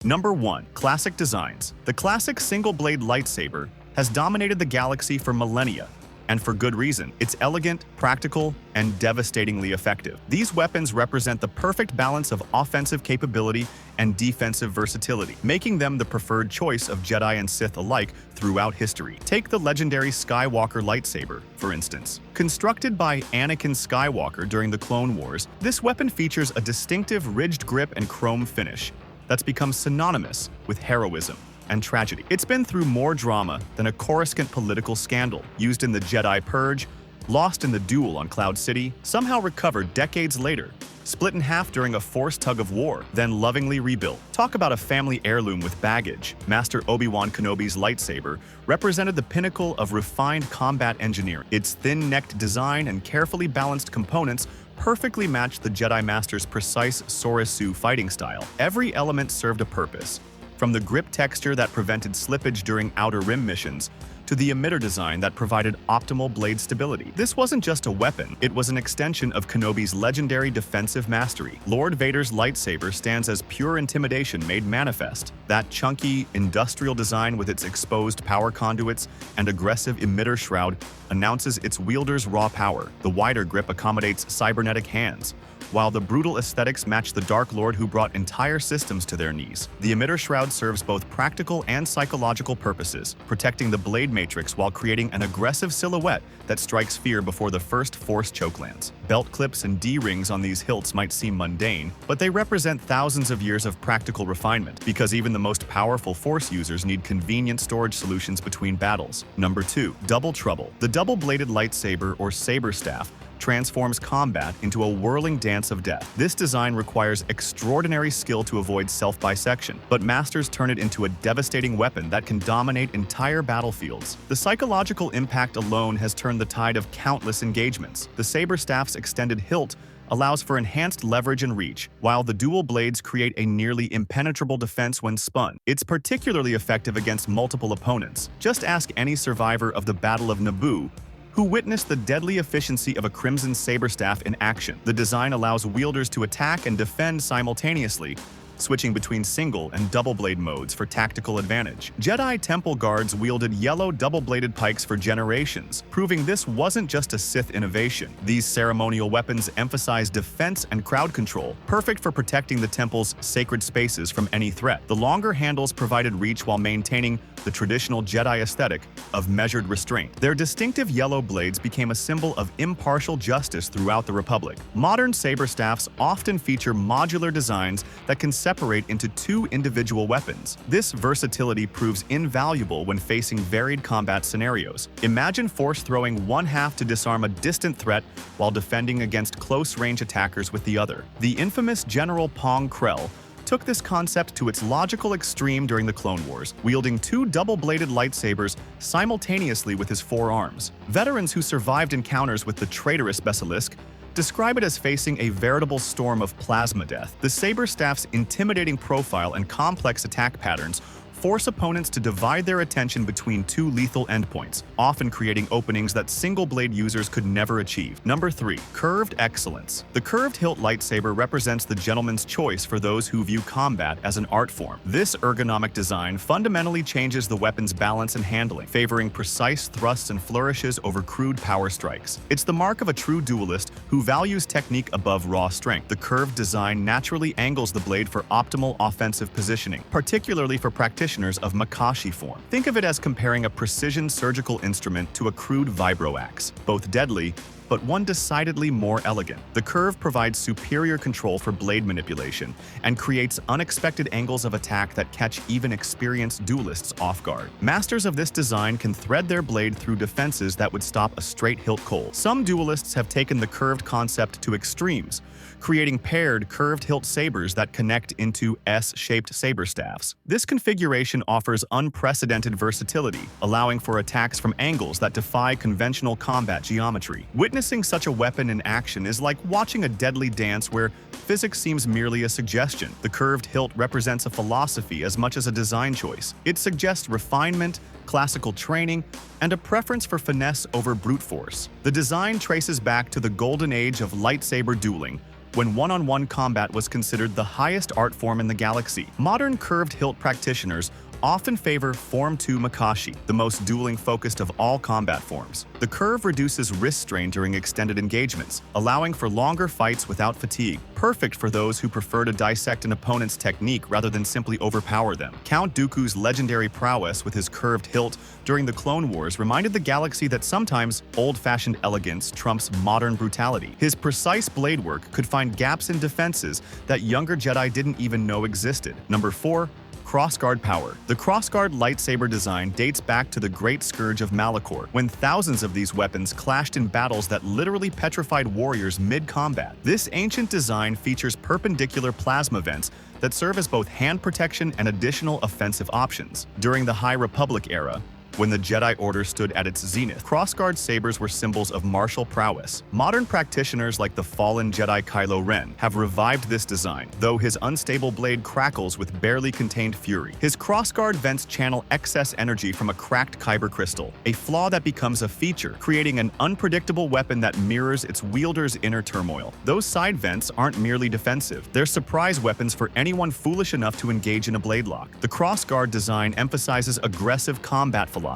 Number 1. Classic designs. The classic single-blade lightsaber has dominated the galaxy for millennia, and for good reason. It's elegant, practical, and devastatingly effective. These weapons represent the perfect balance of offensive capability and defensive versatility, making them the preferred choice of Jedi and Sith alike throughout history. Take the legendary Skywalker Lightsaber, for instance. Constructed by Anakin Skywalker during the Clone Wars, this weapon features a distinctive ridged grip and chrome finish that's become synonymous with heroism and tragedy. It's been through more drama than a Coruscant political scandal, used in the Jedi Purge, lost in the duel on Cloud City, somehow recovered decades later, split in half during a forced tug-of-war, then lovingly rebuilt. Talk about a family heirloom with baggage. Master Obi-Wan Kenobi's lightsaber represented the pinnacle of refined combat engineering. Its thin-necked design and carefully balanced components perfectly matched the Jedi Master's precise Soresu fighting style. Every element served a purpose, from the grip texture that prevented slippage during Outer Rim missions to the emitter design that provided optimal blade stability. This wasn't just a weapon, it was an extension of Kenobi's legendary defensive mastery. Lord Vader's lightsaber stands as pure intimidation made manifest. That chunky, industrial design with its exposed power conduits and aggressive emitter shroud announces its wielder's raw power. The wider grip accommodates cybernetic hands, while the brutal aesthetics match the Dark Lord who brought entire systems to their knees. The emitter shroud serves both practical and psychological purposes, protecting the blade matrix while creating an aggressive silhouette that strikes fear before the first Force choke lands. Belt clips and D-rings on these hilts might seem mundane, but they represent thousands of years of practical refinement, because even the most powerful Force users need convenient storage solutions between battles. Number 2. Double Trouble. The double-bladed lightsaber or saber staff transforms combat into a whirling dance of death. This design requires extraordinary skill to avoid self-bisection, but masters turn it into a devastating weapon that can dominate entire battlefields. The psychological impact alone has turned the tide of countless engagements. The saber staff's extended hilt allows for enhanced leverage and reach, while the dual blades create a nearly impenetrable defense when spun. It's particularly effective against multiple opponents. Just ask any survivor of the Battle of Naboo who witnessed the deadly efficiency of a Crimson Saber Staff in action. The design allows wielders to attack and defend simultaneously, switching between single and double-blade modes for tactical advantage. Jedi Temple Guards wielded yellow double-bladed pikes for generations, proving this wasn't just a Sith innovation. These ceremonial weapons emphasize defense and crowd control, perfect for protecting the temple's sacred spaces from any threat. The longer handles provided reach while maintaining the traditional Jedi aesthetic of measured restraint. Their distinctive yellow blades became a symbol of impartial justice throughout the Republic. Modern saber staffs often feature modular designs that can separate into two individual weapons. This versatility proves invaluable when facing varied combat scenarios. Imagine Force throwing one half to disarm a distant threat while defending against close-range attackers with the other. The infamous General Pong Krell took this concept to its logical extreme during the Clone Wars, wielding two double-bladed lightsabers simultaneously with his forearms. Veterans who survived encounters with the traitorous Basilisk describe it as facing a veritable storm of plasma death. The saber staff's intimidating profile and complex attack patterns force opponents to divide their attention between two lethal endpoints, often creating openings that single-blade users could never achieve. Number 3. Curved excellence. The curved hilt lightsaber represents the gentleman's choice for those who view combat as an art form. This ergonomic design fundamentally changes the weapon's balance and handling, favoring precise thrusts and flourishes over crude power strikes. It's the mark of a true duelist who values technique above raw strength. The curved design naturally angles the blade for optimal offensive positioning, particularly for practitioners of Makashi form. Think of it as comparing a precision surgical instrument to a crude vibro-axe, both deadly, but one decidedly more elegant. The curve provides superior control for blade manipulation and creates unexpected angles of attack that catch even experienced duelists off guard. Masters of this design can thread their blade through defenses that would stop a straight hilt cold. Some duelists have taken the curved concept to extremes, creating paired curved hilt sabers that connect into S-shaped saber staffs. This configuration offers unprecedented versatility, allowing for attacks from angles that defy conventional combat geometry. Witnessing such a weapon in action is like watching a deadly dance where physics seems merely a suggestion. The curved hilt represents a philosophy as much as a design choice. It suggests refinement, classical training, and a preference for finesse over brute force. The design traces back to the golden age of lightsaber dueling, when one-on-one combat was considered the highest art form in the galaxy. Modern curved hilt practitioners often favor Form 2 Makashi, the most dueling-focused of all combat forms. The curve reduces wrist strain during extended engagements, allowing for longer fights without fatigue, perfect for those who prefer to dissect an opponent's technique rather than simply overpower them. Count Dooku's legendary prowess with his curved hilt during the Clone Wars reminded the galaxy that sometimes old-fashioned elegance trumps modern brutality. His precise blade work could find gaps in defenses that younger Jedi didn't even know existed. Number 4. Crossguard power. The Crossguard lightsaber design dates back to the Great Scourge of Malachor, when thousands of these weapons clashed in battles that literally petrified warriors mid-combat. This ancient design features perpendicular plasma vents that serve as both hand protection and additional offensive options. During the High Republic era, when the Jedi Order stood at its zenith, Crossguard sabers were symbols of martial prowess. Modern practitioners like the fallen Jedi Kylo Ren have revived this design, though his unstable blade crackles with barely contained fury. His Crossguard vents channel excess energy from a cracked Kyber crystal, a flaw that becomes a feature, creating an unpredictable weapon that mirrors its wielder's inner turmoil. Those side vents aren't merely defensive, they're surprise weapons for anyone foolish enough to engage in a blade lock. The Crossguard design emphasizes aggressive combat philosophy.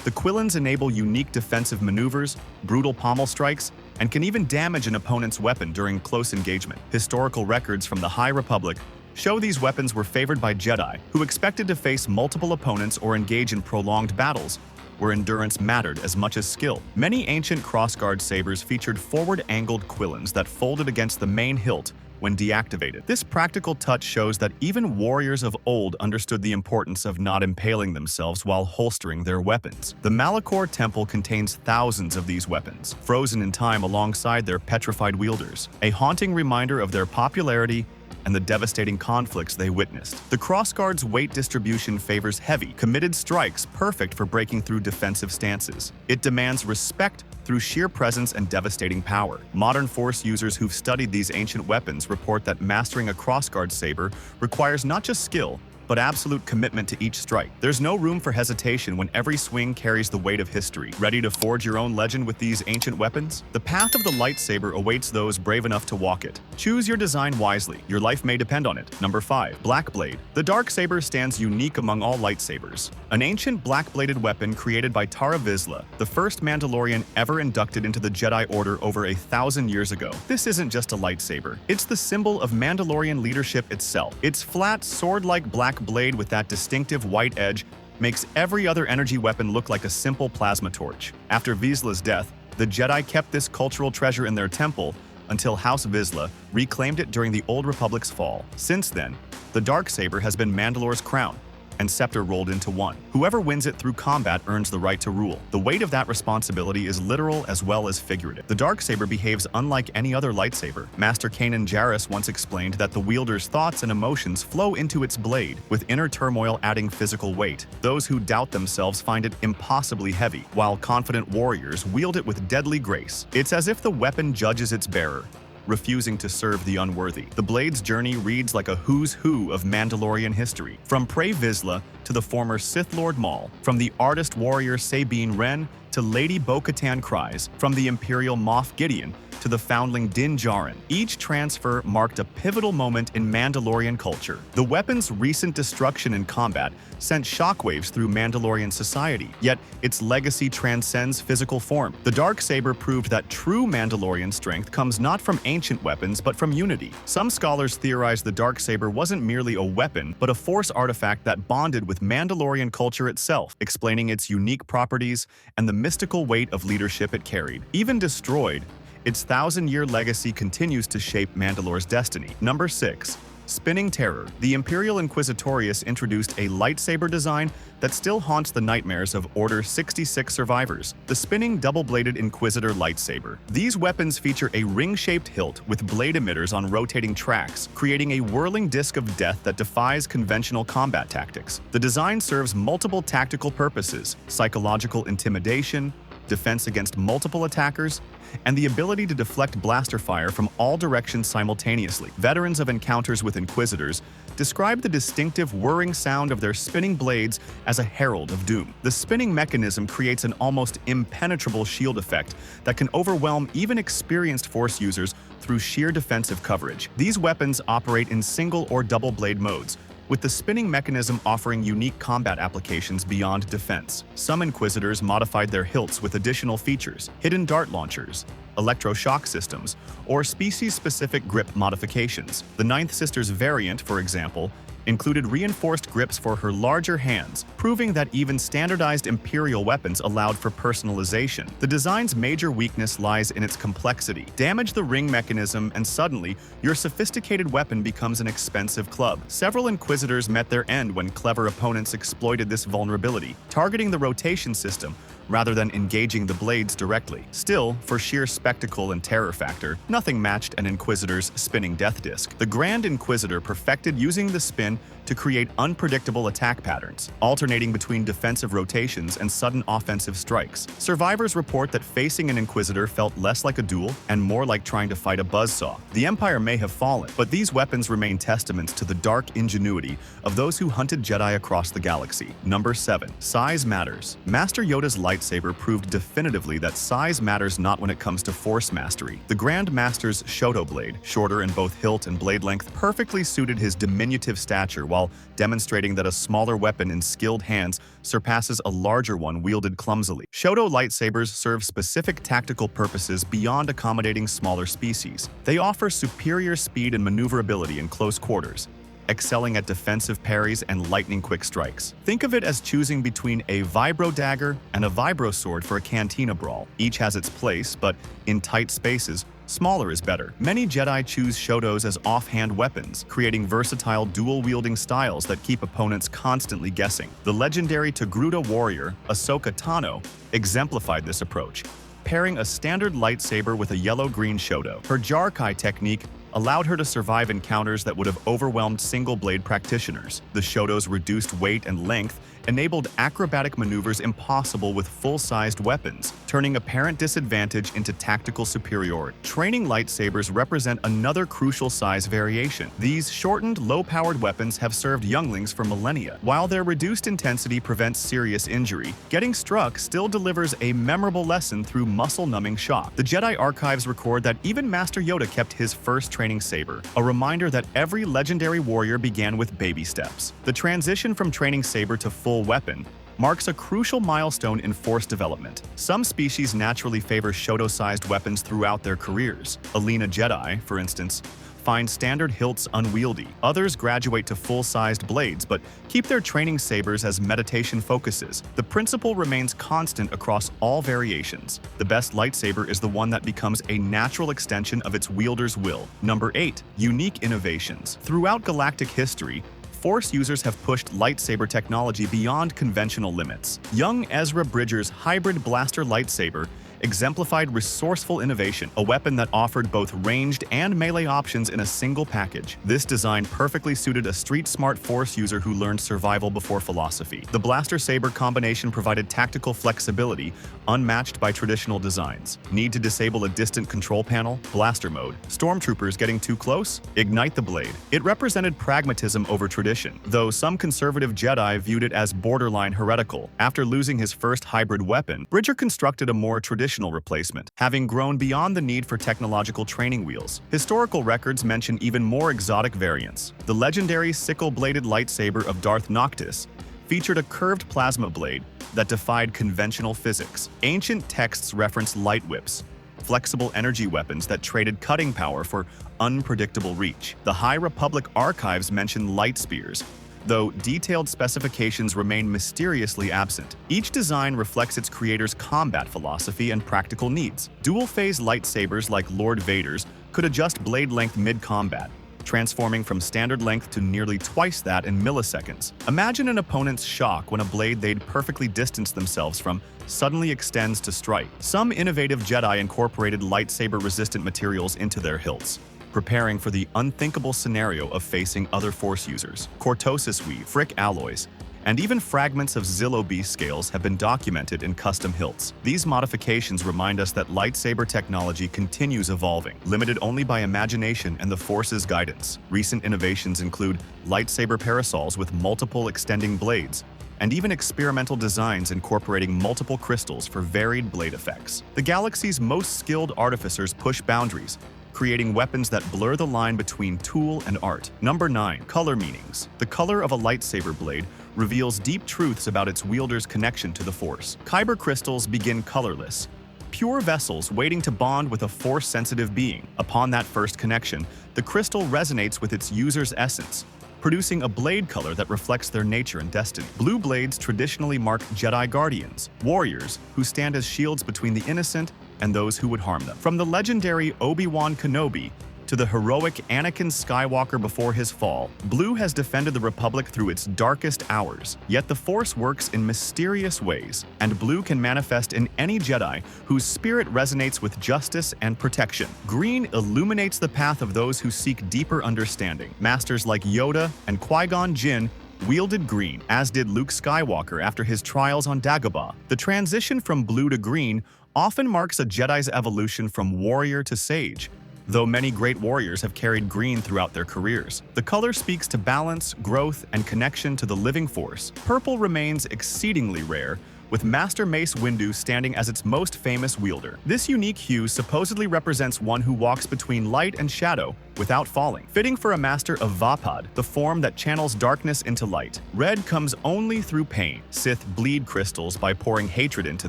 The Quillins enable unique defensive maneuvers, brutal pommel strikes, and can even damage an opponent's weapon during close engagement. Historical records from the High Republic show these weapons were favored by Jedi, who expected to face multiple opponents or engage in prolonged battles, where endurance mattered as much as skill. Many ancient Crossguard sabers featured forward-angled Quillins that folded against the main hilt when deactivated. This practical touch shows that even warriors of old understood the importance of not impaling themselves while holstering their weapons. The Malachor Temple contains thousands of these weapons, frozen in time alongside their petrified wielders, a haunting reminder of their popularity and the devastating conflicts they witnessed. The Crossguard's weight distribution favors heavy, committed strikes perfect for breaking through defensive stances. It demands respect through sheer presence and devastating power. Modern Force users who've studied these ancient weapons report that mastering a Crossguard saber requires not just skill, but absolute commitment to each strike. There's no room for hesitation when every swing carries the weight of history. Ready to forge your own legend with these ancient weapons? The path of the lightsaber awaits those brave enough to walk it. Choose your design wisely. Your life may depend on it. Number 5. Black Blade. The Darksaber stands unique among all lightsabers. An ancient black-bladed weapon created by Tara Vizsla, the first Mandalorian ever inducted into the Jedi Order over 1,000 years ago. This isn't just a lightsaber. It's the symbol of Mandalorian leadership itself. Its flat, sword-like black blade with that distinctive white edge makes every other energy weapon look like a simple plasma torch. After Vizsla's death, the Jedi kept this cultural treasure in their temple until House Vizsla reclaimed it during the Old Republic's fall. Since then, the Darksaber has been Mandalore's crown and scepter rolled into one. Whoever wins it through combat earns the right to rule. The weight of that responsibility is literal as well as figurative. The Darksaber behaves unlike any other lightsaber. Master Kanan Jarrus once explained that the wielder's thoughts and emotions flow into its blade, with inner turmoil adding physical weight. Those who doubt themselves find it impossibly heavy, while confident warriors wield it with deadly grace. It's as if the weapon judges its bearer, refusing to serve the unworthy. The blade's journey reads like a who's who of Mandalorian history, from Pre Vizsla to the former Sith Lord Maul, from the artist warrior Sabine Wren to Lady Bo-Katan Kryze, from the Imperial Moff Gideon to the foundling Din Djarin. Each transfer marked a pivotal moment in Mandalorian culture. The weapon's recent destruction in combat sent shockwaves through Mandalorian society, yet its legacy transcends physical form. The Darksaber proved that true Mandalorian strength comes not from ancient weapons but from unity. Some scholars theorize the Darksaber wasn't merely a weapon, but a Force artifact that bonded with Mandalorian culture itself, explaining its unique properties and the mystical weight of leadership it carried. Even destroyed, its 1,000-year legacy continues to shape Mandalore's destiny. Number 6. Spinning Terror. The Imperial Inquisitors introduced a lightsaber design that still haunts the nightmares of Order 66 survivors, the spinning double-bladed Inquisitor lightsaber. These weapons feature a ring-shaped hilt with blade emitters on rotating tracks, creating a whirling disc of death that defies conventional combat tactics. The design serves multiple tactical purposes: psychological intimidation, defense against multiple attackers, and the ability to deflect blaster fire from all directions simultaneously. Veterans of encounters with Inquisitors describe the distinctive whirring sound of their spinning blades as a herald of doom. The spinning mechanism creates an almost impenetrable shield effect that can overwhelm even experienced Force users through sheer defensive coverage. These weapons operate in single or double blade modes, with the spinning mechanism offering unique combat applications beyond defense. Some Inquisitors modified their hilts with additional features, hidden dart launchers, electroshock systems, or species-specific grip modifications. The Ninth Sister's variant, for example, included reinforced grips for her larger hands, proving that even standardized Imperial weapons allowed for personalization. The design's major weakness lies in its complexity. Damage the ring mechanism and suddenly, your sophisticated weapon becomes an expensive club. Several Inquisitors met their end when clever opponents exploited this vulnerability, targeting the rotation system rather than engaging the blades directly. Still, for sheer spectacle and terror factor, nothing matched an Inquisitor's spinning death disc. The Grand Inquisitor perfected using the spin to create unpredictable attack patterns, alternating between defensive rotations and sudden offensive strikes. Survivors report that facing an Inquisitor felt less like a duel and more like trying to fight a buzzsaw. The Empire may have fallen, but these weapons remain testaments to the dark ingenuity of those who hunted Jedi across the galaxy. Number 7. Size matters. Master Yoda's lightsaber proved definitively that size matters not when it comes to Force mastery. The Grand Master's Shoto blade, shorter in both hilt and blade length, perfectly suited his diminutive stature while demonstrating that a smaller weapon in skilled hands surpasses a larger one wielded clumsily. Shoto lightsabers serve specific tactical purposes beyond accommodating smaller species. They offer superior speed and maneuverability in close quarters, excelling at defensive parries and lightning-quick strikes. Think of it as choosing between a vibro dagger and a vibro sword for a cantina brawl. Each has its place, but in tight spaces, smaller is better. Many Jedi choose Shotos as offhand weapons, creating versatile dual-wielding styles that keep opponents constantly guessing. The legendary Togruta warrior, Ahsoka Tano, exemplified this approach, pairing a standard lightsaber with a yellow-green Shoto. Her Jarkai technique allowed her to survive encounters that would have overwhelmed single-blade practitioners. The Shoto's reduced weight and length enabled acrobatic maneuvers impossible with full-sized weapons, turning apparent disadvantage into tactical superiority. Training lightsabers represent another crucial size variation. These shortened, low-powered weapons have served younglings for millennia. While their reduced intensity prevents serious injury, getting struck still delivers a memorable lesson through muscle-numbing shock. The Jedi archives record that even Master Yoda kept his first training saber, a reminder that every legendary warrior began with baby steps. The transition from training saber to full weapon marks a crucial milestone in Force development. Some species naturally favor Shoto-sized weapons throughout their careers. Alina Jedi, for instance, find standard hilts unwieldy. Others graduate to full-sized blades, but keep their training sabers as meditation focuses. The principle remains constant across all variations. The best lightsaber is the one that becomes a natural extension of its wielder's will. Number 8. Unique innovations. Throughout galactic history, Force users have pushed lightsaber technology beyond conventional limits. Young Ezra Bridger's hybrid blaster lightsaber exemplified resourceful innovation, a weapon that offered both ranged and melee options in a single package. This design perfectly suited a street-smart Force user who learned survival before philosophy. The blaster-saber combination provided tactical flexibility unmatched by traditional designs. Need to disable a distant control panel? Blaster mode. Stormtroopers getting too close? Ignite the blade. It represented pragmatism over tradition, though some conservative Jedi viewed it as borderline heretical. After losing his first hybrid weapon, Bridger constructed a more traditional replacement, having grown beyond the need for technological training wheels. Historical records mention even more exotic variants. The legendary sickle-bladed lightsaber of Darth Noctis featured a curved plasma blade that defied conventional physics. Ancient texts reference light whips, flexible energy weapons that traded cutting power for unpredictable reach. The High Republic archives mention light spears, though detailed specifications remain mysteriously absent. Each design reflects its creator's combat philosophy and practical needs. Dual-phase lightsabers like Lord Vader's could adjust blade length mid-combat, transforming from standard length to nearly twice that in milliseconds. Imagine an opponent's shock when a blade they'd perfectly distanced themselves from suddenly extends to strike. Some innovative Jedi incorporated lightsaber-resistant materials into their hilts, preparing for the unthinkable scenario of facing other Force users. Cortosis weave, frick alloys, and even fragments of Zillo beast scales have been documented in custom hilts. These modifications remind us that lightsaber technology continues evolving, limited only by imagination and the Force's guidance. Recent innovations include lightsaber parasols with multiple extending blades, and even experimental designs incorporating multiple crystals for varied blade effects. The galaxy's most skilled artificers push boundaries, creating weapons that blur the line between tool and art. Number 9. Color meanings. The color of a lightsaber blade reveals deep truths about its wielder's connection to the Force. Kyber crystals begin colorless, pure vessels waiting to bond with a Force-sensitive being. Upon that first connection, the crystal resonates with its user's essence, producing a blade color that reflects their nature and destiny. Blue blades traditionally mark Jedi guardians, warriors who stand as shields between the innocent and those who would harm them. From the legendary Obi-Wan Kenobi to the heroic Anakin Skywalker before his fall, blue has defended the Republic through its darkest hours. Yet the Force works in mysterious ways, and blue can manifest in any Jedi whose spirit resonates with justice and protection. Green illuminates the path of those who seek deeper understanding. Masters like Yoda and Qui-Gon Jinn wielded green, as did Luke Skywalker after his trials on Dagobah. The transition from blue to green often marks a Jedi's evolution from warrior to sage, though many great warriors have carried green throughout their careers. The color speaks to balance, growth, and connection to the living Force. Purple remains exceedingly rare, with Master Mace Windu standing as its most famous wielder. This unique hue supposedly represents one who walks between light and shadow without falling, fitting for a master of Vapad, the form that channels darkness into light. Red comes only through pain. Sith bleed crystals by pouring hatred into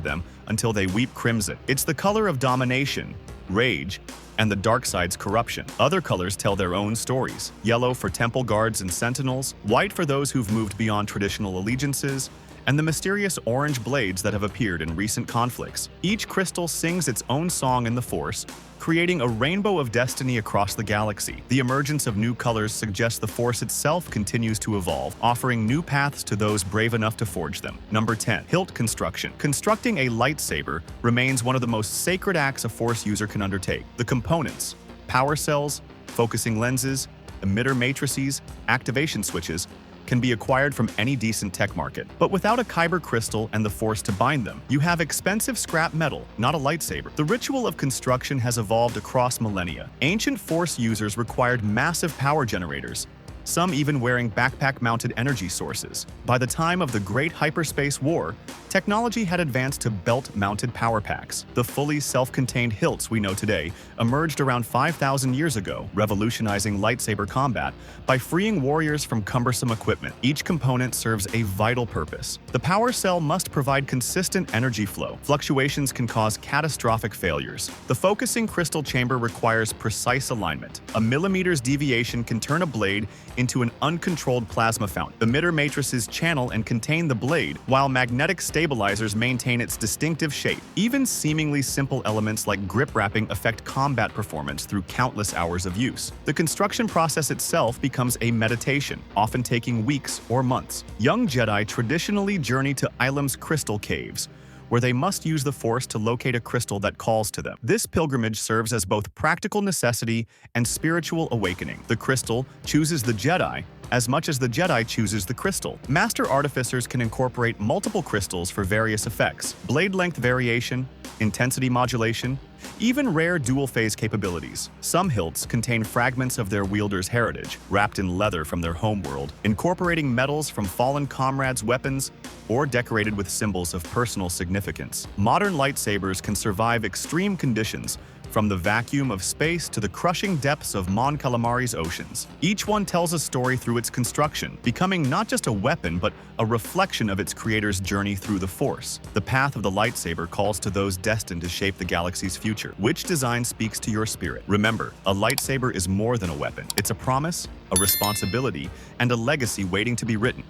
them until they weep crimson. It's the color of domination, rage, and the dark side's corruption. Other colors tell their own stories. Yellow for temple guards and sentinels, white for those who've moved beyond traditional allegiances, and the mysterious orange blades that have appeared in recent conflicts. Each crystal sings its own song in the Force, creating a rainbow of destiny across the galaxy. The emergence of new colors suggests the Force itself continues to evolve, offering new paths to those brave enough to forge them. Number 10. Hilt construction. Constructing a lightsaber remains one of the most sacred acts a Force user can undertake. The components, power cells, focusing lenses, emitter matrices, activation switches, can be acquired from any decent tech market. But without a Kyber crystal and the Force to bind them, you have expensive scrap metal, not a lightsaber. The ritual of construction has evolved across millennia. Ancient Force users required massive power generators, some even wearing backpack-mounted energy sources. By the time of the Great Hyperspace War, technology had advanced to belt-mounted power packs. The fully self-contained hilts we know today emerged around 5,000 years ago, revolutionizing lightsaber combat by freeing warriors from cumbersome equipment. Each component serves a vital purpose. The power cell must provide consistent energy flow. Fluctuations can cause catastrophic failures. The focusing crystal chamber requires precise alignment. A millimeter's deviation can turn a blade into an uncontrolled plasma fountain. Emitter matrices channel and contain the blade, while magnetic stabilizers maintain its distinctive shape. Even seemingly simple elements like grip wrapping affect combat performance through countless hours of use. The construction process itself becomes a meditation, often taking weeks or months. Young Jedi traditionally journey to Ilam's crystal caves, where they must use the Force to locate a crystal that calls to them. This pilgrimage serves as both practical necessity and spiritual awakening. The crystal chooses the Jedi as much as the Jedi chooses the crystal. Master artificers can incorporate multiple crystals for various effects: blade length variation, intensity modulation, even rare dual-phase capabilities. Some hilts contain fragments of their wielder's heritage, wrapped in leather from their homeworld, incorporating metals from fallen comrades' weapons, or decorated with symbols of personal significance. Modern lightsabers can survive extreme conditions, from the vacuum of space to the crushing depths of Mon Calamari's oceans. Each one tells a story through its construction, becoming not just a weapon but a reflection of its creator's journey through the Force. The path of the lightsaber calls to those destined to shape the galaxy's future. Which design speaks to your spirit? Remember, a lightsaber is more than a weapon. It's a promise, a responsibility, and a legacy waiting to be written.